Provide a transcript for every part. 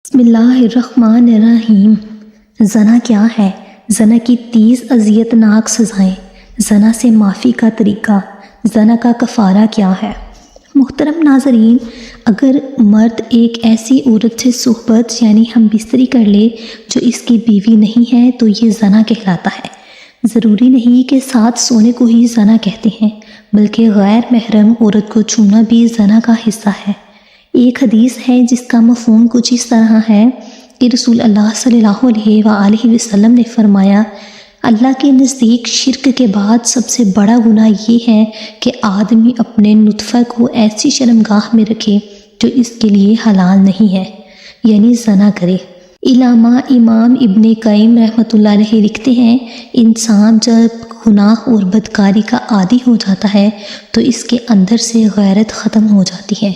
بسم اللہ الرحمن الرحیم۔ زنا کیا ہے؟ زنا کی 30 اذیتناک سزائیں، زنا سے معافی کا طریقہ، زنا کا کفارہ کیا ہے؟ محترم ناظرین، اگر مرد ایک ایسی عورت سے صحبت یعنی ہم بستری کر لے جو اس کی بیوی نہیں ہے تو یہ زنا کہلاتا ہے۔ ضروری نہیں کہ ساتھ سونے کو ہی زنا کہتے ہیں، بلکہ غیر محرم عورت کو چھونا بھی زنا کا حصہ ہے۔ ایک حدیث ہے جس کا مفہوم کچھ اس طرح ہے کہ رسول اللہ صلی اللہ علیہ وآلہ وسلم نے فرمایا، اللہ کے نزدیک شرک کے بعد سب سے بڑا گناہ یہ ہے کہ آدمی اپنے نطفہ کو ایسی شرمگاہ میں رکھے جو اس کے لیے حلال نہیں ہے، یعنی زنا کرے۔ علامہ امام ابن قیم رحمۃ اللہ علیہ لکھتے ہیں، انسان جب گناہ اور بدکاری کا عادی ہو جاتا ہے تو اس کے اندر سے غیرت ختم ہو جاتی ہے،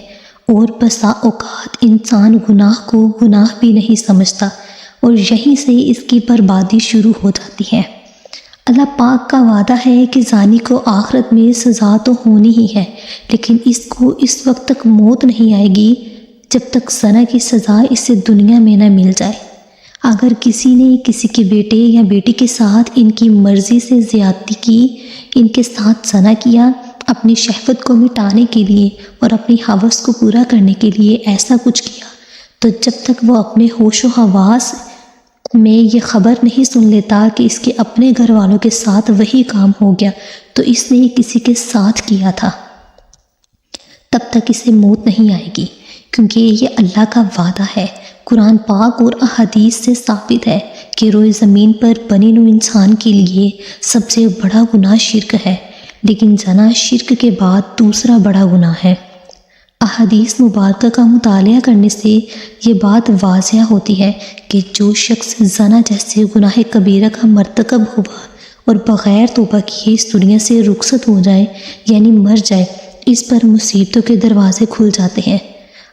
اور بسا اوقات انسان گناہ کو گناہ بھی نہیں سمجھتا اور یہیں سے اس کی بربادی شروع ہو جاتی ہے۔ اللہ پاک کا وعدہ ہے کہ زانی کو آخرت میں سزا تو ہونی ہی ہے، لیکن اس کو اس وقت تک موت نہیں آئے گی جب تک زنا کی سزا اسے دنیا میں نہ مل جائے۔ اگر کسی نے کسی کے بیٹے یا بیٹی کے ساتھ ان کی مرضی سے زیادتی کی، ان کے ساتھ زنا کیا، اپنی شہوت کو مٹانے کے لیے اور اپنی ہوس کو پورا کرنے کے لیے ایسا کچھ کیا، تو جب تک وہ اپنے ہوش و حواس میں یہ خبر نہیں سن لیتا کہ اس کے اپنے گھر والوں کے ساتھ وہی کام ہو گیا تو اس نے کسی کے ساتھ کیا تھا، تب تک اسے موت نہیں آئے گی، کیونکہ یہ اللہ کا وعدہ ہے۔ قرآن پاک اور احادیث سے ثابت ہے کہ روئے زمین پر بنی نوع انسان کے لیے سب سے بڑا گناہ شرک ہے، لیکن زنا شرک کے بعد دوسرا بڑا گناہ ہے۔ احادیث مبارکہ کا مطالعہ کرنے سے یہ بات واضح ہوتی ہے کہ جو شخص زنا جیسے گناہ کبیرہ کا مرتکب ہوا اور بغیر توبہ کیے اس دنیا سے رخصت ہو جائے یعنی مر جائے، اس پر مصیبتوں کے دروازے کھل جاتے ہیں۔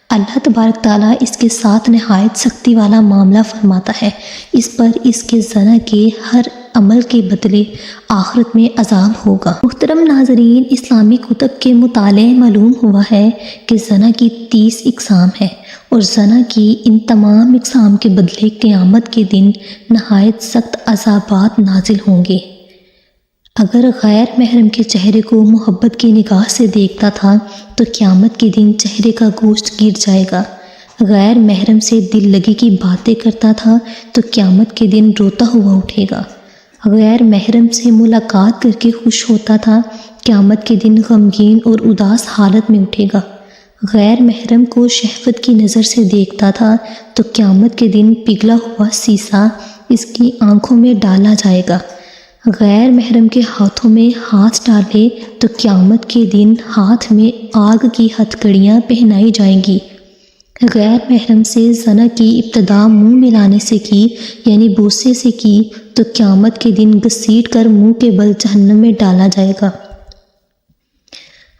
اللہ تبارک تعالیٰ اس کے ساتھ نہایت سختی والا معاملہ فرماتا ہے، اس پر اس کے زنا کے ہر عمل کے بدلے آخرت میں عذاب ہوگا۔ محترم ناظرین، اسلامی کتب کے مطالعے معلوم ہوا ہے کہ زنا کی 30 اقسام ہیں، اور زنا کی ان تمام اقسام کے بدلے قیامت کے دن نہایت سخت عذابات نازل ہوں گے۔ اگر غیر محرم کے چہرے کو محبت کی نگاہ سے دیکھتا تھا تو قیامت کے دن چہرے کا گوشت گر جائے گا۔ غیر محرم سے دل لگی کی باتیں کرتا تھا تو قیامت کے دن روتا ہوا اٹھے گا۔ غیر محرم سے ملاقات کر کے خوش ہوتا تھا، قیامت کے دن غمگین اور اداس حالت میں اٹھے گا۔ غیر محرم کو شہوت کی نظر سے دیکھتا تھا تو قیامت کے دن پگھلا ہوا سیسا اس کی آنکھوں میں ڈالا جائے گا۔ غیر محرم کے ہاتھوں میں ہاتھ ڈالے تو قیامت کے دن ہاتھ میں آگ کی ہتھکڑیاں پہنائی جائیں گی۔ غیر محرم سے زنا کی ابتدا منہ ملانے سے کی یعنی بوسے سے کی تو قیامت کے دن گھسیٹ کر منہ کے بل جہنم میں ڈالا جائے گا۔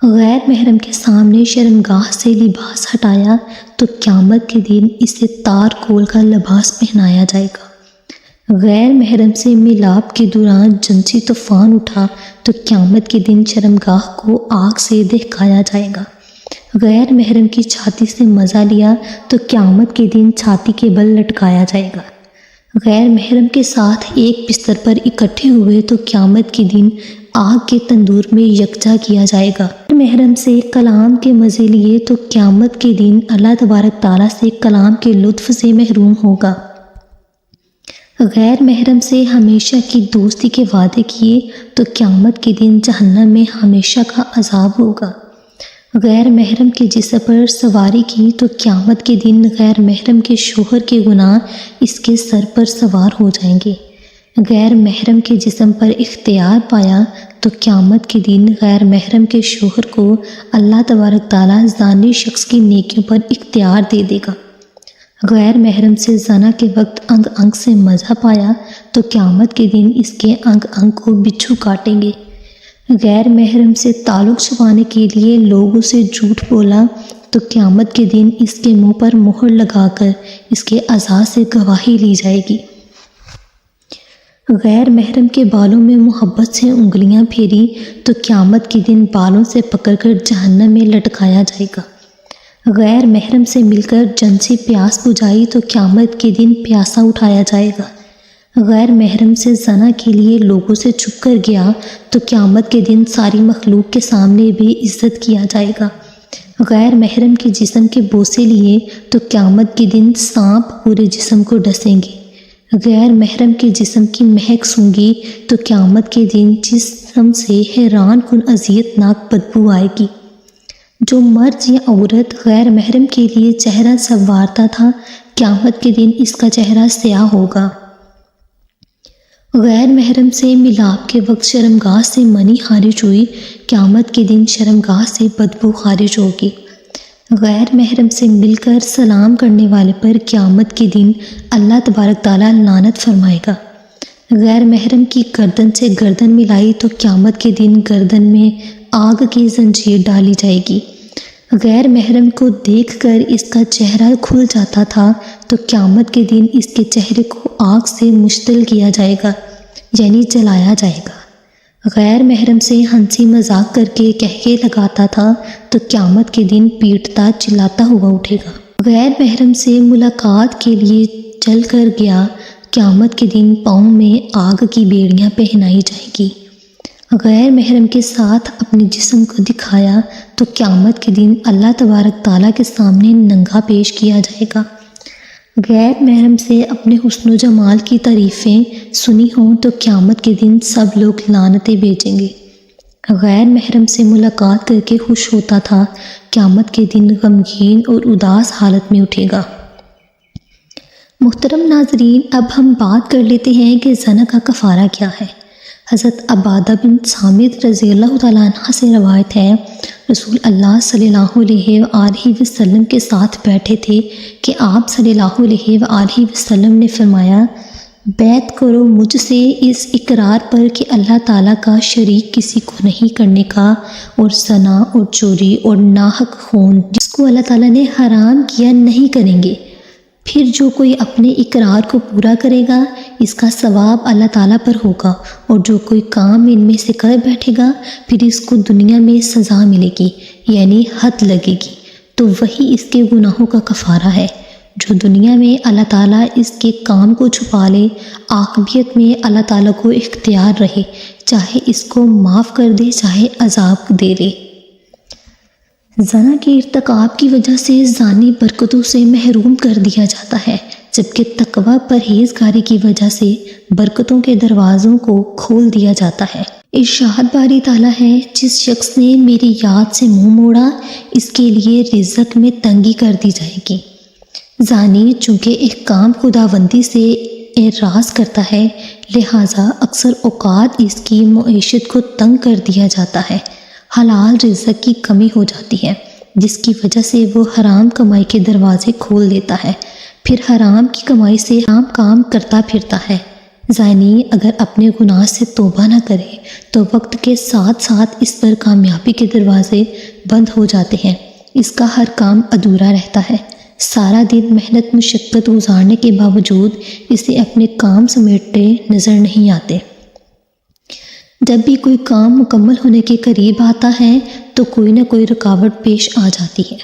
غیر محرم کے سامنے شرمگاہ سے لباس ہٹایا تو قیامت کے دن اسے تار کول کا لباس پہنایا جائے گا۔ غیر محرم سے ملاپ کے دوران جنسی طوفان اٹھا تو قیامت کے دن شرمگاہ کو آگ سے دہکایا جائے گا۔ غیر محرم کی چھاتی سے مزہ لیا تو قیامت کے دن چھاتی کے بل لٹکایا جائے گا۔ غیر محرم کے ساتھ ایک بستر پر اکٹھے ہوئے تو قیامت کے دن آگ کے تندور میں یکجا کیا جائے گا۔ محرم سے کلام کے مزے لیے تو قیامت کے دن اللہ تبارک تعالیٰ سے کلام کے لطف سے محروم ہوگا۔ غیر محرم سے ہمیشہ کی دوستی کے وعدے کیے تو قیامت کے دن جہنم میں ہمیشہ کا عذاب ہوگا۔ غیر محرم کے جسم پر سواری کی تو قیامت کے دن غیر محرم کے شوہر کے گناہ اس کے سر پر سوار ہو جائیں گے۔ غیر محرم کے جسم پر اختیار پایا تو قیامت کے دن غیر محرم کے شوہر کو اللہ تبارک تعالیٰ زانی شخص کی نیکیوں پر اختیار دے دے گا۔ غیر محرم سے زنا کے وقت انگ انگ سے مزہ پایا تو قیامت کے دن اس کے انگ انگ کو بچھو کاٹیں گے۔ غیر محرم سے تعلق چھپانے کے لیے لوگوں سے جھوٹ بولا تو قیامت کے دن اس کے منہ پر مہر لگا کر اس کے اعضاء سے گواہی لی جائے گی۔ غیر محرم کے بالوں میں محبت سے انگلیاں پھیری تو قیامت کے دن بالوں سے پکڑ کر جہنم میں لٹکایا جائے گا۔ غیر محرم سے مل کر جنسی پیاس بجھائی تو قیامت کے دن پیاسا اٹھایا جائے گا۔ غیر محرم سے زنا کے لیے لوگوں سے چھپ کر گیا تو قیامت کے دن ساری مخلوق کے سامنے بھی عزت کیا جائے گا۔ غیر محرم کے جسم کے بوسے لیے تو قیامت کے دن سانپ پورے جسم کو ڈسیں گے۔ غیر محرم کے جسم کی مہک سونگی تو قیامت کے دن جسم سے حیران کن اذیت ناک بدبو آئے گی۔ جو مرد یا عورت غیر محرم کے لیے چہرہ سنوارتا تھا، قیامت کے دن اس کا چہرہ سیاہ ہوگا۔ غیر محرم سے ملاپ کے وقت شرمگاہ سے منی خارج ہوئی، قیامت کے دن شرمگاہ سے بدبو خارج ہوگی۔ غیر محرم سے مل کر سلام کرنے والے پر قیامت کے دن اللہ تبارک تعالیٰ لعنت فرمائے گا۔ غیر محرم کی گردن سے گردن ملائی تو قیامت کے دن گردن میں آگ کی زنجیر ڈالی جائے گی۔ غیر محرم کو دیکھ کر اس کا چہرہ کھل جاتا تھا تو قیامت کے دن اس کے چہرے کو آگ سے مشتعل کیا جائے گا، یعنی جلایا جائے گا۔ غیر محرم سے ہنسی مذاق کر کے قہقہے لگاتا تھا تو قیامت کے دن پیٹتا چلاتا ہوا اٹھے گا۔ غیر محرم سے ملاقات کے لیے چل کر گیا، قیامت کے دن پاؤں میں آگ کی بیڑیاں پہنائی جائیں گی۔ غیر محرم کے ساتھ اپنے جسم کو دکھایا تو قیامت کے دن اللہ تبارک تعالیٰ کے سامنے ننگا پیش کیا جائے گا۔ غیر محرم سے اپنے حسن و جمال کی تعریفیں سنی ہوں تو قیامت کے دن سب لوگ لعنتیں بھیجیں گے۔ غیر محرم سے ملاقات کر کے خوش ہوتا تھا، قیامت کے دن غمگین اور اداس حالت میں اٹھے گا۔ محترم ناظرین، اب ہم بات کر لیتے ہیں کہ زنا کا کفارہ کیا ہے۔ حضرت عبادہ بن صامت رضی اللہ تعالیٰ عنہ سے روایت ہے، رسول اللہ صلی اللہ علیہ وآلہ وسلم کے ساتھ بیٹھے تھے کہ آپ صلی اللہ علیہ وآلہ وسلم نے فرمایا، بیعت کرو مجھ سے اس اقرار پر کہ اللہ تعالیٰ کا شریک کسی کو نہیں کرنے کا، اور زنا اور چوری اور ناحق خون جس کو اللہ تعالیٰ نے حرام کیا نہیں کریں گے۔ پھر جو کوئی اپنے اقرار کو پورا کرے گا اس کا ثواب اللہ تعالیٰ پر ہوگا، اور جو کوئی کام ان میں سے کر بیٹھے گا پھر اس کو دنیا میں سزا ملے گی، یعنی حد لگے گی، تو وہی اس کے گناہوں کا کفارہ ہے۔ جو دنیا میں اللہ تعالیٰ اس کے کام کو چھپا لے، عاقبت میں اللہ تعالیٰ کو اختیار رہے، چاہے اس کو معاف کر دے چاہے عذاب دے لے۔ زنا کے ارتکاب کی وجہ سے زانی برکتوں سے محروم کر دیا جاتا ہے، جبکہ تقویٰ پرہیزگاری کی وجہ سے برکتوں کے دروازوں کو کھول دیا جاتا ہے۔ ارشاد باری تعالیٰ ہے، جس شخص نے میری یاد سے منہ موڑا اس کے لیے رزق میں تنگی کر دی جائے گی۔ زانی چونکہ احکام خداوندی سے اعراض کرتا ہے، لہٰذا اکثر اوقات اس کی معیشت کو تنگ کر دیا جاتا ہے، حلال رزق کی کمی ہو جاتی ہے، جس کی وجہ سے وہ حرام کمائی کے دروازے کھول دیتا ہے، پھر حرام کی کمائی سے حرام کام کرتا پھرتا ہے۔ زانی اگر اپنے گناہ سے توبہ نہ کرے تو وقت کے ساتھ ساتھ اس پر کامیابی کے دروازے بند ہو جاتے ہیں، اس کا ہر کام ادھورا رہتا ہے، سارا دن محنت مشقت گزارنے کے باوجود اسے اپنے کام سمیٹے نظر نہیں آتے۔ جب بھی کوئی کام مکمل ہونے کے قریب آتا ہے تو کوئی نہ کوئی رکاوٹ پیش آ جاتی ہے۔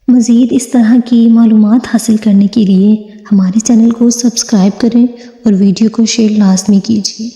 مزید اس طرح کی معلومات حاصل کرنے کے لیے ہمارے چینل کو سبسکرائب کریں اور ویڈیو کو شیئر لازمی کیجیے۔